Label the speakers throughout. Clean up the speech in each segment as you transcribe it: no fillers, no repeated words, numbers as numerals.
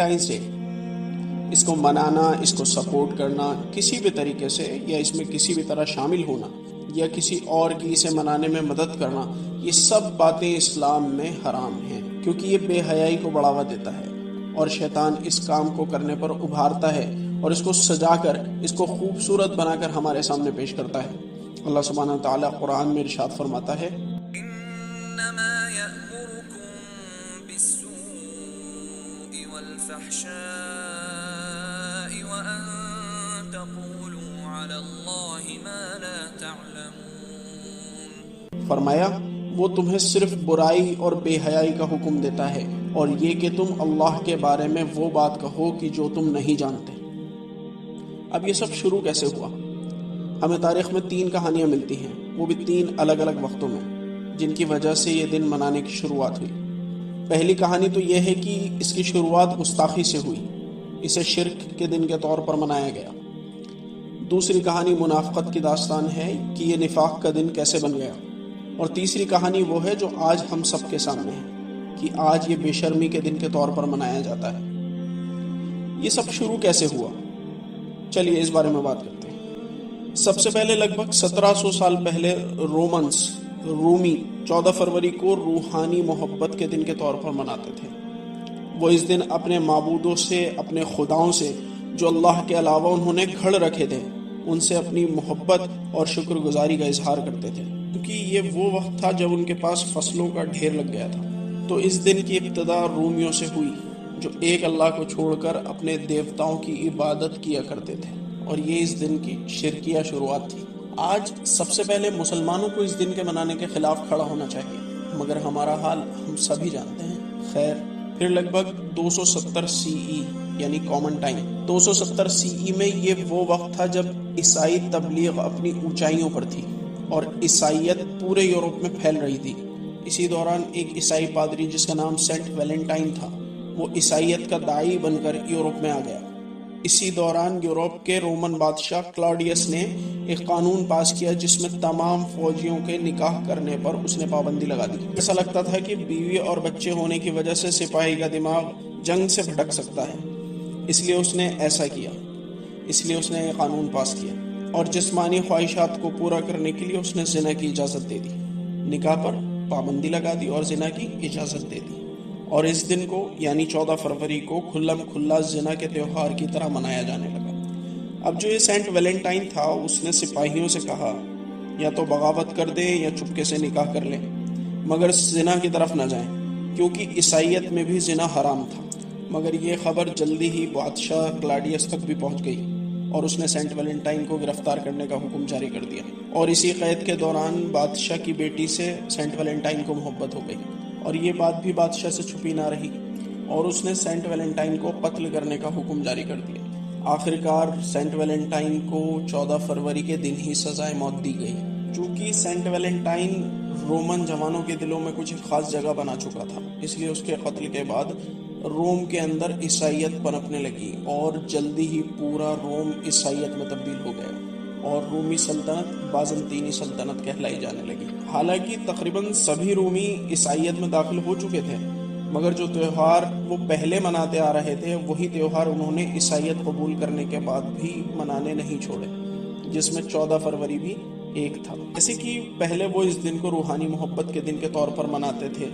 Speaker 1: Valentines day, اس کو منانا، اس کو سپورٹ کرنا کسی بھی طریقے سے، یا اس میں کسی بھی طرح شامل ہونا، یا کسی اور کی اسے منانے میں مدد کرنا، یہ سب باتیں اسلام میں حرام ہیں، کیونکہ یہ بے حیائی کو بڑھاوا دیتا ہے، اور شیطان اس کام کو کرنے پر ابھارتا ہے اور اس کو سجا کر، اس کو خوبصورت بنا کر ہمارے سامنے پیش کرتا ہے۔ اللہ سبحانہ وتعالیٰ قرآن میں ارشاد فرماتا ہے،
Speaker 2: انما یأمرکم بالسوء والفحشاء وان تقولوا علی اللہ ما لا تعلمون۔
Speaker 1: فرمایا وہ تمہیں صرف برائی اور بے حیائی کا حکم دیتا ہے، اور یہ کہ تم اللہ کے بارے میں وہ بات کہو کہ جو تم نہیں جانتے۔ اب یہ سب شروع کیسے ہوا؟ ہمیں تاریخ میں 3 کہانیاں ملتی ہیں، وہ بھی 3 الگ الگ وقتوں میں، جن کی وجہ سے یہ دن منانے کی شروعات ہوئی۔ پہلی کہانی تو یہ ہے کہ اس کی شروعات گستاخی سے ہوئی، اسے شرک کے دن کے طور پر منایا گیا۔ دوسری کہانی منافقت کی داستان ہے کہ یہ نفاق کا دن کیسے بن گیا، اور تیسری کہانی وہ ہے جو آج ہم سب کے سامنے ہے کہ آج یہ بے شرمی کے دن کے طور پر منایا جاتا ہے۔ یہ سب شروع کیسے ہوا؟ چلیے اس بارے میں بات کرتے ہیں۔ سب سے پہلے لگ بھگ 1700 سال پہلے رومی 14 فروری کو روحانی محبت کے دن کے طور پر مناتے تھے۔ وہ اس دن اپنے معبودوں سے، اپنے خداؤں سے جو اللہ کے علاوہ انہوں نے گھڑ رکھے تھے، ان سے اپنی محبت اور شکر گزاری کا اظہار کرتے تھے، کیونکہ یہ وہ وقت تھا جب ان کے پاس فصلوں کا ڈھیر لگ گیا تھا۔ تو اس دن کی ابتدا رومیوں سے ہوئی، جو ایک اللہ کو چھوڑ کر اپنے دیوتاؤں کی عبادت کیا کرتے تھے، اور یہ اس دن کی شرکیہ شروعات تھی۔ آج سب سے پہلے مسلمانوں کو اس دن کے منانے کے خلاف کھڑا ہونا چاہیے، مگر ہمارا حال ہم سبھی جانتے ہیں۔ خیر، پھر لگ بھگ 270 سی ای یعنی کامن ٹائم، 270 سی ای میں یہ وہ وقت تھا جب عیسائی تبلیغ اپنی اونچائیوں پر تھی اور عیسائیت پورے یورپ میں پھیل رہی تھی۔ اسی دوران ایک عیسائی پادری جس کا نام سینٹ ویلنٹائن تھا، وہ عیسائیت کا داعی بن کر یورپ میں آ گیا۔ اسی دوران یورپ کے رومن بادشاہ کلاڈیس نے ایک قانون پاس کیا جس میں تمام فوجیوں کے نکاح کرنے پر اس نے پابندی لگا دی۔ ایسا لگتا تھا کہ بیوی اور بچے ہونے کی وجہ سے سپاہی کا دماغ جنگ سے بھٹک سکتا ہے، اس لیے اس نے ایسا کیا، اس لیے اس نے یہ قانون پاس کیا، اور جسمانی خواہشات کو پورا کرنے کے لیے اس نے زنا کی اجازت دے دی، نکاح پر پابندی لگا دی اور زنا کی اجازت دے دی، اور اس دن کو یعنی 14 فروری کو کھلم کھلا زنا کے تہوار کی طرح منایا جانے لگا۔ اب جو یہ سینٹ ویلنٹائن تھا، اس نے سپاہیوں سے کہا یا تو بغاوت کر دیں یا چپکے سے نکاح کر لیں، مگر زنا کی طرف نہ جائیں، کیونکہ عیسائیت میں بھی زنا حرام تھا۔ مگر یہ خبر جلدی ہی بادشاہ کلاڈیس تک بھی پہنچ گئی، اور اس نے سینٹ ویلنٹائن کو گرفتار کرنے کا حکم جاری کر دیا، اور اسی قید کے دوران بادشاہ کی بیٹی سے سینٹ ویلنٹائن کو محبت ہو گئی، اور یہ بات بھی بادشاہ سے چھپی نہ رہی، اور اس نے سینٹ ویلنٹائن کو قتل کرنے کا حکم جاری کر دیا۔ آخرکار سینٹ ویلنٹائن کو 14 فروری کے دن ہی سزائے موت دی گئی۔ چونکہ سینٹ ویلنٹائن رومن جوانوں کے دلوں میں کچھ خاص جگہ بنا چکا تھا، اس لیے اس کے قتل کے بعد روم کے اندر عیسائیت پنپنے لگی، اور جلدی ہی پورا روم عیسائیت میں تبدیل ہو گیا، اور رومی سلطنت بازنطینی سلطنت کہلائی جانے لگی۔ حالانکہ تقریباً سبھی رومی عیسائیت میں داخل ہو چکے تھے، مگر جو تہوار وہ پہلے مناتے آ رہے تھے، وہی تہوار انہوں نے عیسائیت قبول کرنے کے بعد بھی منانے نہیں چھوڑے، جس میں 14 فروری بھی ایک تھا۔ جیسے کہ پہلے وہ اس دن کو روحانی محبت کے دن کے طور پر مناتے تھے،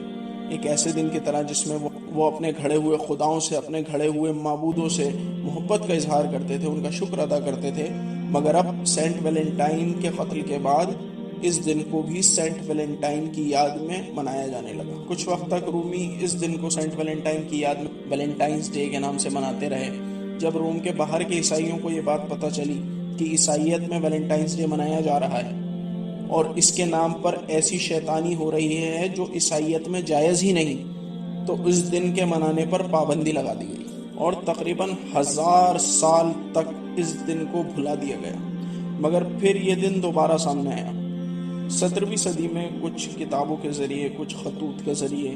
Speaker 1: ایک ایسے دن کی طرح جس میں وہ اپنے گھڑے ہوئے خداؤں سے، اپنے گھڑے ہوئے معبودوں سے محبت کا اظہار کرتے تھے، ان کا شکر ادا کرتے تھے۔ مگر اب سینٹ ویلنٹائن کے قتل کے بعد اس دن کو بھی سینٹ ویلنٹائن کی یاد میں منایا جانے لگا۔ کچھ وقت تک رومی اس دن کو سینٹ ویلنٹائن کی یاد میں ویلنٹائنس ڈے کے نام سے مناتے رہے۔ جب روم کے باہر کے عیسائیوں کو یہ بات پتہ چلی کہ عیسائیت میں ویلنٹائنس ڈے منایا جا رہا ہے، اور اس کے نام پر ایسی شیطانی ہو رہی ہے جو عیسائیت میں جائز ہی نہیں، تو اس دن کے منانے پر پابندی لگا دی گئی، اور تقریباً 1000 سال تک اس دن کو بھلا دیا گیا۔ مگر پھر یہ دن دوبارہ سامنے آیا 17ویں صدی میں، کچھ کتابوں کے ذریعے، کچھ خطوط کے ذریعے،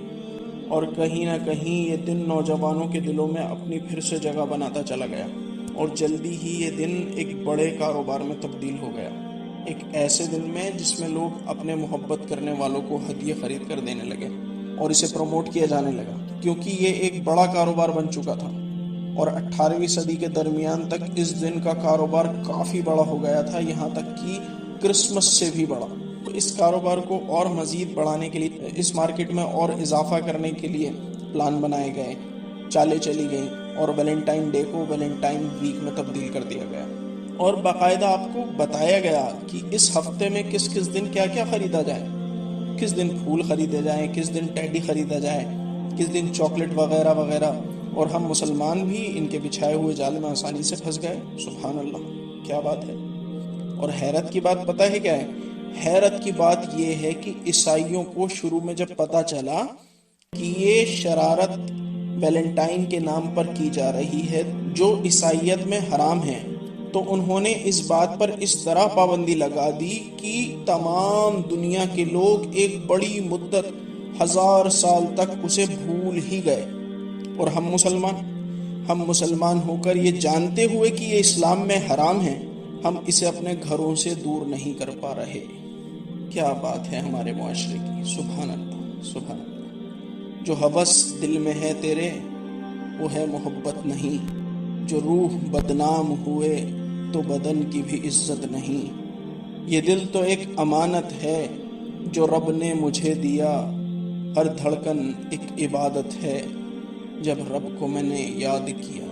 Speaker 1: اور کہیں نہ کہیں یہ دن نوجوانوں کے دلوں میں اپنی پھر سے جگہ بناتا چلا گیا، اور جلدی ہی یہ دن ایک بڑے کاروبار میں تبدیل ہو گیا، ایک ایسے دن میں جس میں لوگ اپنے محبت کرنے والوں کو ہدیے خرید کر دینے لگے، اور اسے پروموٹ کیا جانے لگا، کیونکہ یہ ایک بڑا کاروبار بن چکا تھا۔ اور 18ویں صدی کے درمیان تک اس دن کا کاروبار کافی بڑا ہو گیا تھا، یہاں تک کہ کرسمس سے بھی بڑا۔ تو اس کاروبار کو اور مزید بڑھانے کے لیے، اس مارکیٹ میں اور اضافہ کرنے کے لیے پلان بنائے گئے، چالیں چلی گئیں، اور ویلنٹائن ڈے کو ویلنٹائن ویک میں تبدیل کر دیا گیا، اور باقاعدہ آپ کو بتایا گیا کہ اس ہفتے میں کس کس دن کیا کیا خریدا جائے، کس دن پھول خریدے جائیں، کس دن ٹیڈی خریدا جائے، کس دن چاکلیٹ وغیرہ وغیرہ۔ اور ہم مسلمان بھی ان کے بچھائے ہوئے جال میں آسانی سے پھنس گئے۔ سبحان اللہ، کیا بات ہے۔ اور حیرت کی بات پتہ ہے کیا ہے؟ حیرت کی بات یہ ہے کہ عیسائیوں کو شروع میں جب پتہ چلا کہ یہ شرارت ویلنٹائن کے نام پر کی جا رہی ہے جو عیسائیت میں حرام ہے، تو انہوں نے اس بات پر اس طرح پابندی لگا دی کہ تمام دنیا کے لوگ ایک بڑی مدت 1000 سال تک اسے بھول ہی گئے۔ اور ہم مسلمان ہو کر یہ جانتے ہوئے کہ یہ اسلام میں حرام ہے، ہم اسے اپنے گھروں سے دور نہیں کر پا رہے۔ کیا بات ہے ہمارے معاشرے کی، سبحان اللہ سبحان اللہ۔ جو ہوس دل میں ہے تیرے وہ ہے محبت نہیں، جو روح بدنام ہوئے تو بدن کی بھی عزت نہیں۔ یہ دل تو ایک امانت ہے جو رب نے مجھے دیا، ہر دھڑکن ایک عبادت ہے جب رب کو میں نے یاد کیا۔